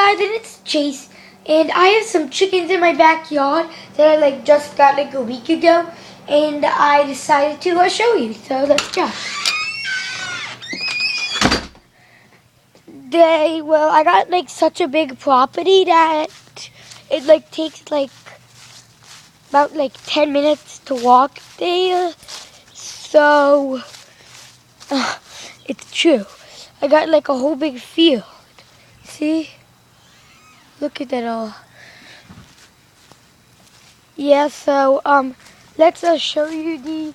guys, and it's Chase, and I have some chickens in my backyard that I just got a week ago, and I decided to show you. So let's go. I got such a big property that it takes about 10 minutes to walk there. So it's true. I got a whole big field. See? Look at that all. Yeah, so let's show you the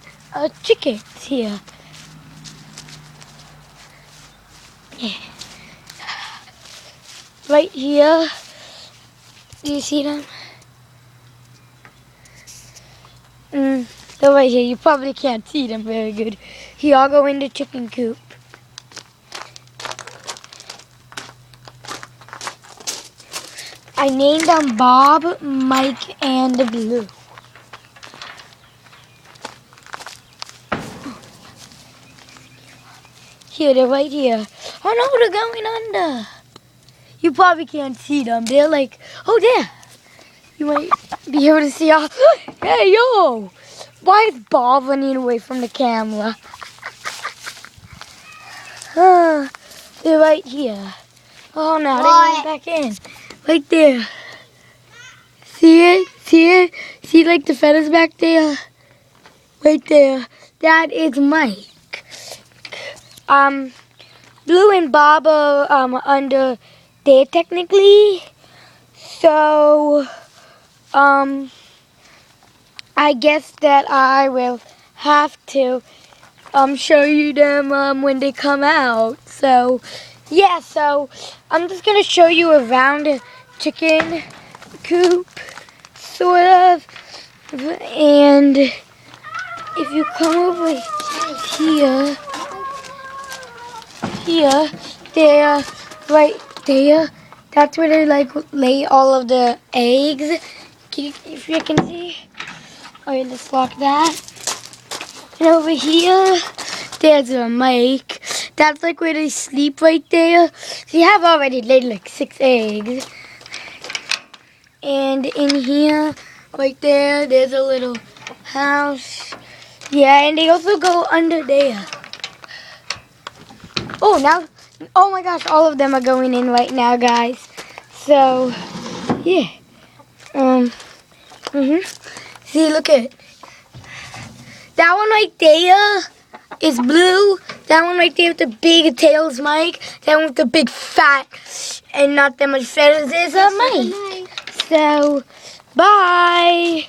chickens here. Yeah. Right here. Do you see them? They're right here. You probably can't see them very good. Here, I'll go in the chicken coop. I named them Bob, Mike, and Blue. Here, they're right here. Oh no, they're going under. You probably can't see them. They're oh there. You might be able to see all. Hey, yo! Why is Bob running away from the camera? They're right here. Oh, now they're going back in. Right there. See it? See it? See the feathers back there? Right there. That is Mike. Blue and Bob are under there technically. So, I guess that I will have to show you them when they come out. So, yeah, so I'm just going to show you around the chicken coop, sort of. And if you come over here, they're right there. That's where they lay all of the eggs. If you can see. Oh, yeah, let's lock that. And over here, there's a Mike. That's where they sleep right there. So you have already laid 6 eggs. And in here, right there, there's a little house. Yeah, and they also go under there. Oh my gosh, all of them are going in right now, guys. So, yeah. See, look at it. That one right there is Blue. That one right there with the big tails, Mike. That one with the big fat and not that much feathers is Mike. So, bye.